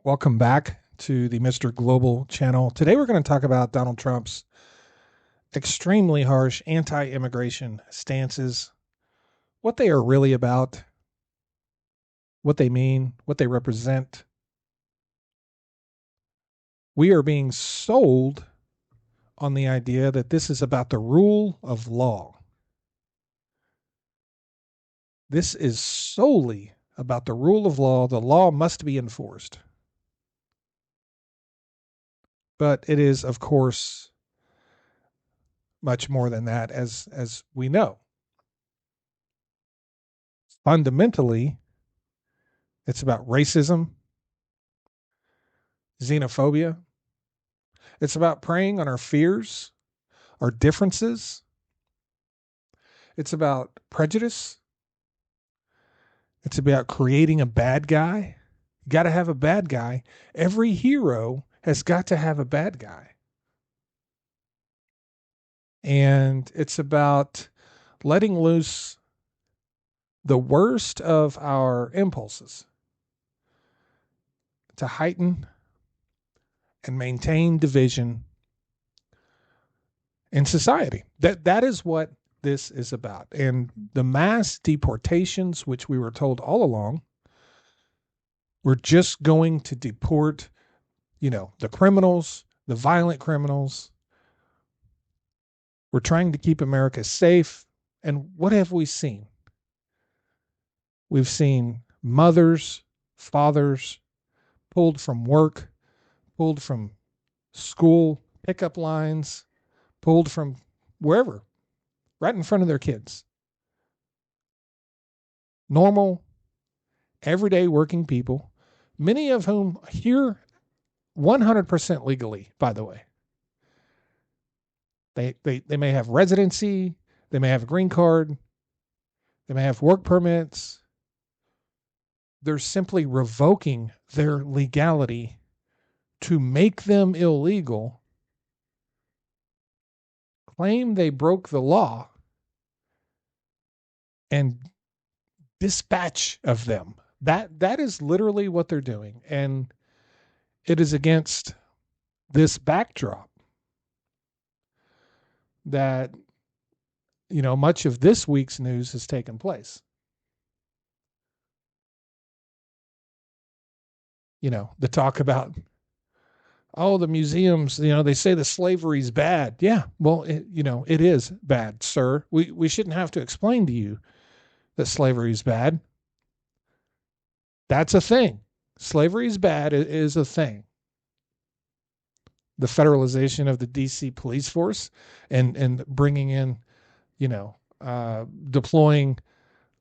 Welcome back to the Mr. Global channel. Today we're going to talk about Donald Trump's extremely harsh anti immigration stances, what they are really about, what they mean, what they represent. We are being sold on the idea that this is about the rule of law. This is solely about the rule of law. The law must be enforced. But it is, of course, much more than that, as we know. Fundamentally, it's about racism, xenophobia. It's about preying on our fears, our differences. It's about prejudice. It's about creating a bad guy. You got to have a bad guy. Every hero has got to have a bad guy. And it's about letting loose the worst of our impulses to heighten and maintain division in society. That is what this is about. And the mass deportations, which we were told all along, we're just going to deport, the criminals, the violent criminals. We're trying to keep America safe. And what have we seen? We've seen mothers, fathers pulled from work, pulled from school pickup lines, pulled from wherever, right in front of their kids. Normal, everyday working people, many of whom here 100% legally, by the way. They may have residency, they may have a green card, they may have work permits. They're simply revoking their legality to make them illegal, claim they broke the law, and dispatch of them. That is literally what they're doing. And it is against this backdrop that, much of this week's news has taken place. The talk about, the museums, they say the slavery's bad. Yeah, well, it is bad, sir. We shouldn't have to explain to you that slavery is bad. That's a thing. Slavery is bad. It is a thing. The federalization of the DC police force and bringing in, deploying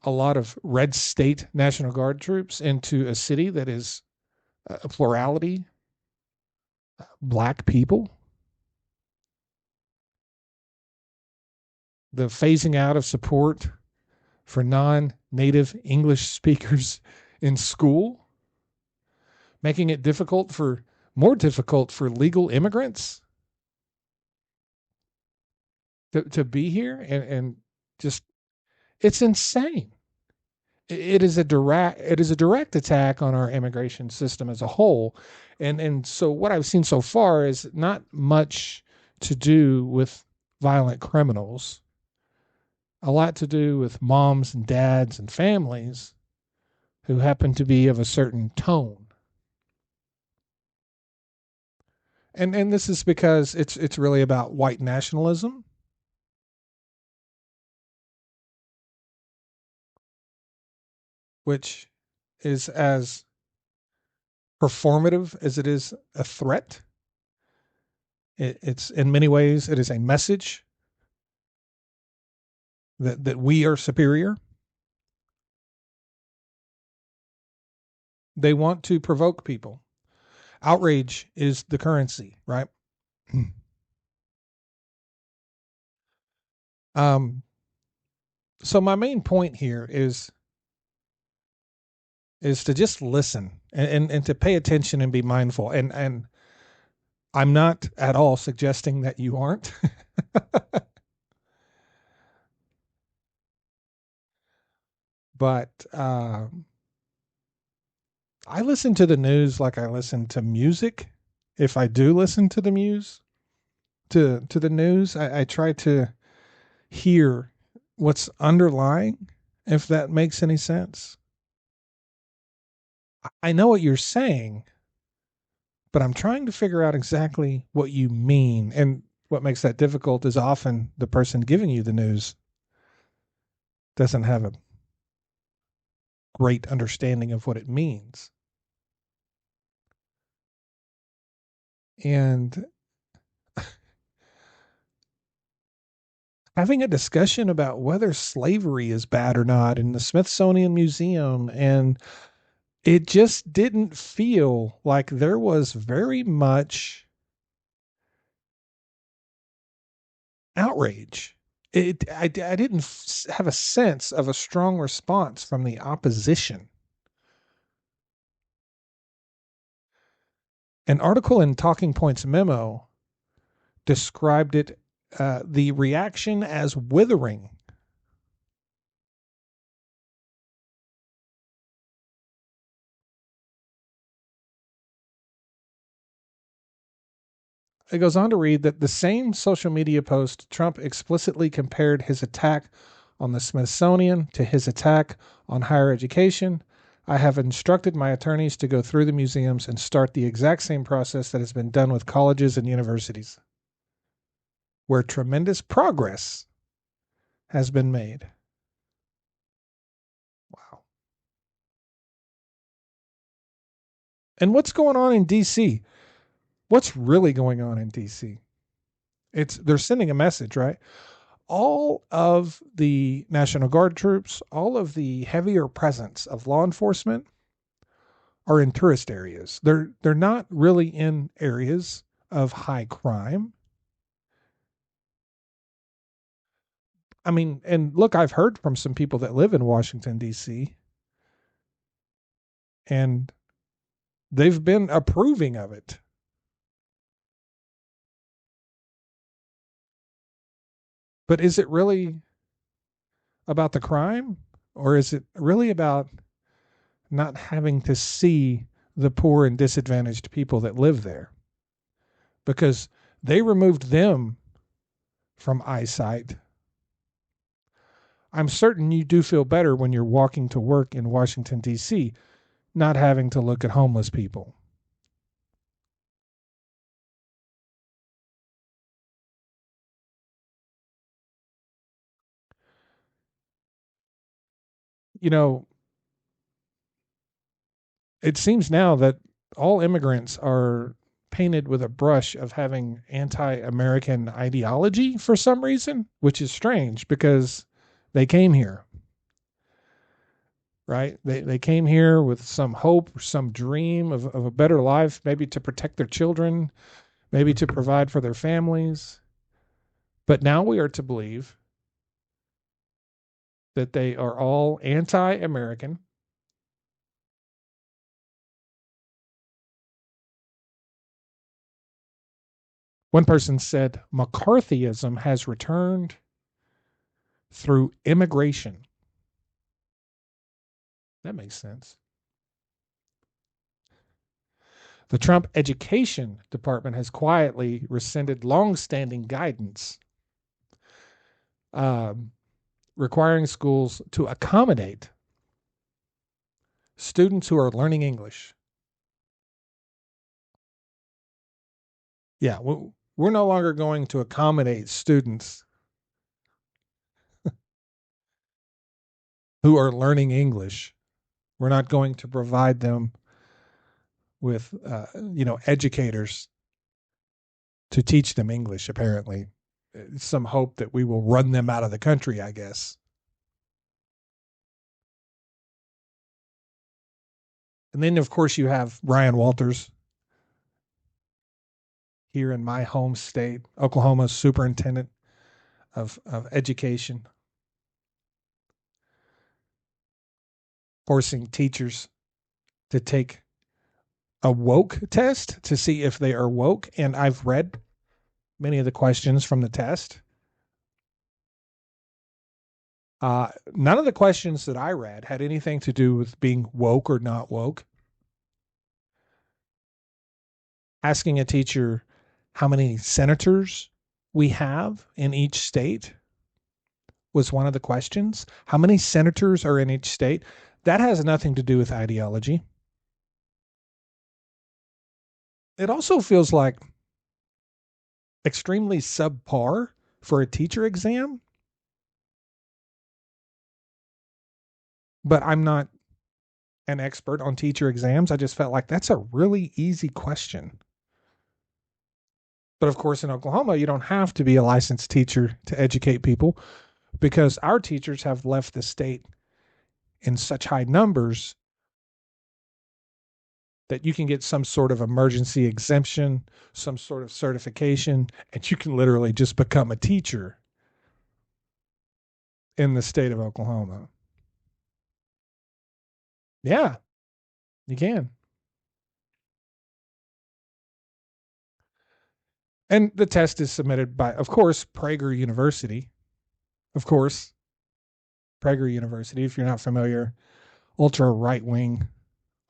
a lot of red state National Guard troops into a city that is a plurality, black people. The phasing out of support for non-native English speakers in school, making it more difficult for legal immigrants to be here, and just, it's insane. It is a direct attack on our immigration system as a whole. And so what I've seen so far is not much to do with violent criminals, a lot to do with moms and dads and families who happen to be of a certain tone. And this is because it's really about white nationalism, which is as performative as it is a threat. It's in many ways it is a message that we are superior. They want to provoke people. Outrage is the currency, right? um, so my main point here is to just listen and to pay attention and be mindful. And I'm not at all suggesting that you aren't. But I listen to the news like I listen to music. If I do listen to the to the news, I try to hear what's underlying, if that makes any sense. I know what you're saying, but I'm trying to figure out exactly what you mean. And what makes that difficult is often the person giving you the news doesn't have a great understanding of what it means. And having a discussion about whether slavery is bad or not in the Smithsonian Museum, and it just didn't feel like there was very much outrage. I didn't have a sense of a strong response from the opposition. An article in Talking Points Memo described it, the reaction as withering. It goes on to read that the same social media post, Trump explicitly compared his attack on the Smithsonian to his attack on higher education. I have instructed my attorneys to go through the museums and start the exact same process that has been done with colleges and universities, where tremendous progress has been made. Wow. And what's going on in DC? What's really going on in DC? It's they're sending a message, right? All of the National Guard troops, all of the heavier presence of law enforcement are in tourist areas. They're not really in areas of high crime. I mean, and look, I've heard from some people that live in Washington D.C. and they've been approving of it. But is it really about the crime, or is it really about not having to see the poor and disadvantaged people that live there? Because they removed them from eyesight. I'm certain you do feel better when you're walking to work in Washington, D.C., not having to look at homeless people. You know, it seems now that all immigrants are painted with a brush of having anti American ideology for some reason, which is strange because they came here, right? They came here with some hope, some dream of a better life, maybe to protect their children, maybe to provide for their families. But now we are to believe that they are all anti American. One person said McCarthyism has returned through immigration. That makes sense. The Trump Education Department has quietly rescinded long-standing guidance um, requiring schools to accommodate students who are learning English. Yeah, we're no longer going to accommodate students who are learning English. We're not going to provide them with, educators to teach them English. Apparently, some hope that we will run them out of the country. I guess. And then, of course, you have Ryan Walters here in my home state, Oklahoma's superintendent of education, forcing teachers to take a woke test to see if they are woke. And I've read many of the questions from the test. None of the questions that I read had anything to do with being woke or not woke. Asking a teacher how many senators we have in each state was one of the questions. How many senators are in each state? That has nothing to do with ideology. It also feels like extremely subpar for a teacher exam, but I'm not an expert on teacher exams. I just felt like that's a really easy question. But of course, in Oklahoma, you don't have to be a licensed teacher to educate people because our teachers have left the state in such high numbers that you can get some sort of emergency exemption, some sort of certification, and you can literally just become a teacher in the state of Oklahoma. Yeah, you can. And the test is submitted by, of course, Prager University. Of course, Prager University, if you're not familiar, ultra right wing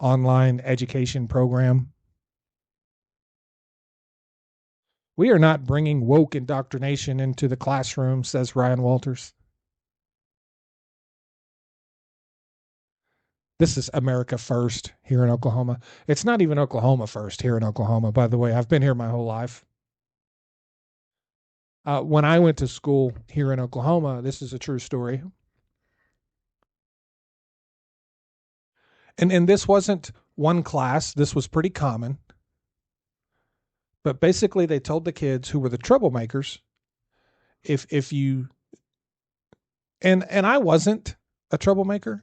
online education program. We are not bringing woke indoctrination into the classroom, says Ryan Walters. This is America first here in Oklahoma. It's not even Oklahoma first here in Oklahoma, by the way. I've been here my whole life. When I went to school here in Oklahoma, this is a true story. And this wasn't one class, this was pretty common. But basically, they told the kids who were the troublemakers, if you and I wasn't a troublemaker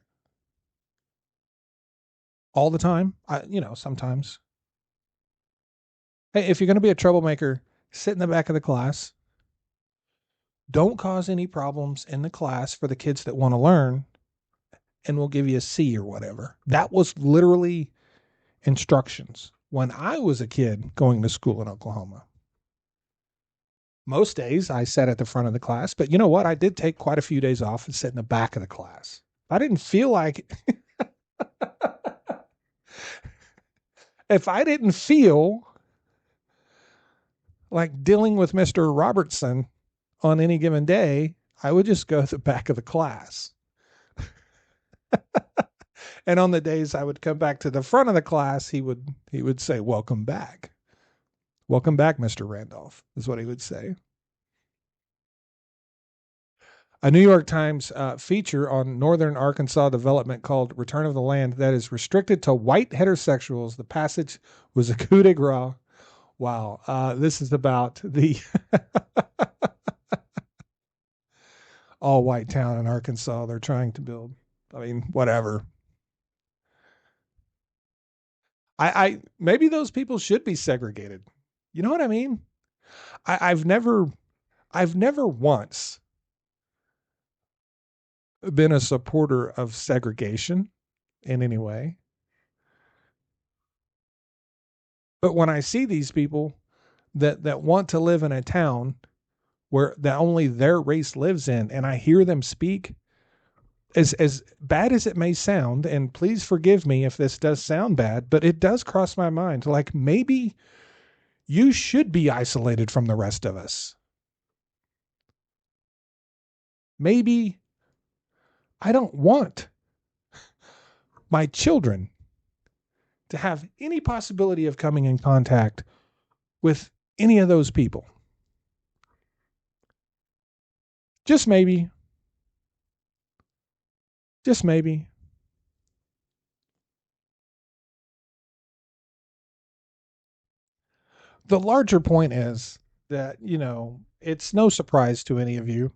all the time. Sometimes. Hey, if you're going to be a troublemaker, sit in the back of the class. Don't cause any problems in the class for the kids that want to learn, and we'll give you a C or whatever. That was literally instructions when I was a kid going to school in Oklahoma. Most days I sat at the front of the class, but you know what? I did take quite a few days off and sit in the back of the class. I didn't feel like if I didn't feel like dealing with Mr. Robertson on any given day, I would just go to the back of the class. And on the days I would come back to the front of the class, he would say, "Welcome back. Welcome back, Mr. Randolph," is what he would say. A New York Times feature on northern Arkansas development called Return of the Land that is restricted to white heterosexuals. The passage was a coup de grace. Wow. This is about the all white town in Arkansas they're trying to build. I mean, whatever. I maybe those people should be segregated. You know what I mean? I've never once been a supporter of segregation in any way. But when I see these people that want to live in a town where that only their race lives in, and I hear them speak, as bad as it may sound, and please forgive me if this does sound bad, but it does cross my mind. Like maybe you should be isolated from the rest of us. Maybe I don't want my children to have any possibility of coming in contact with any of those people. Just maybe. Just maybe. The larger point is that, it's no surprise to any of you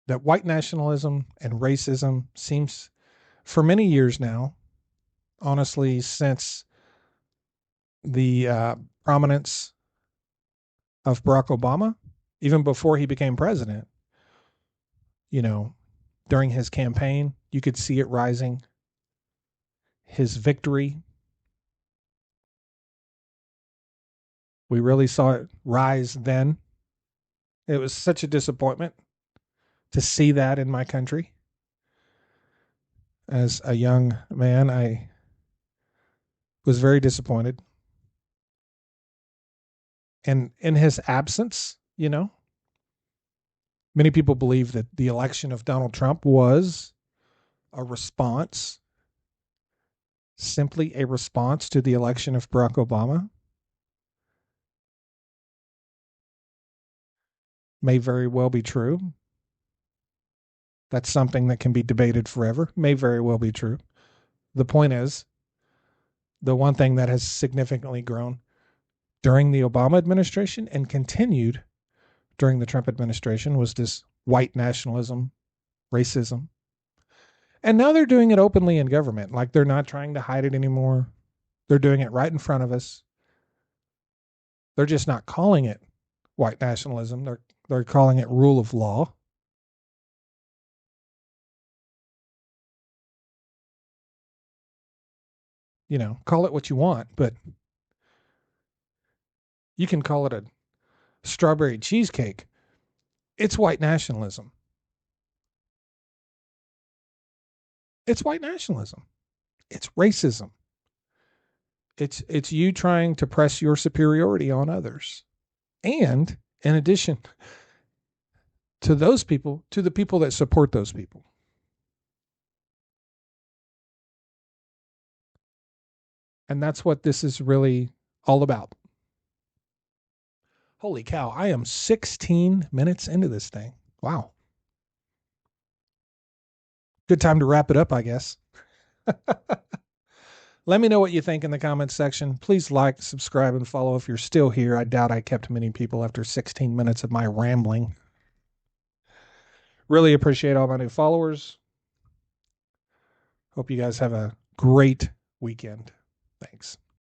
that white nationalism and racism seems, for many years now, honestly, since the prominence of Barack Obama, even before he became president, you know, during his campaign, you could see it rising. His victory, we really saw it rise then. It was such a disappointment to see that in my country. As a young man, was very disappointed. And in his absence, many people believe that the election of Donald Trump was a response, simply a response to the election of Barack Obama. May very well be true. That's something that can be debated forever. May very well be true. The point is, the one thing that has significantly grown during the Obama administration and continued during the Trump administration was this white nationalism, racism. And now they're doing it openly in government. Like, they're not trying to hide it anymore. They're doing it right in front of us. They're just not calling it white nationalism. They're calling it rule of law. Call it what you want, but you can call it a strawberry cheesecake. It's white nationalism. It's white nationalism. It's racism. It's you trying to press your superiority on others. And in addition to those people, to the people that support those people. And that's what this is really all about. Holy cow, I am 16 minutes into this thing. Wow. Good time to wrap it up, I guess. Let me know what you think in the comments section. Please like, subscribe, and follow if you're still here. I doubt I kept many people after 16 minutes of my rambling. Really appreciate all my new followers. Hope you guys have a great weekend. Thanks.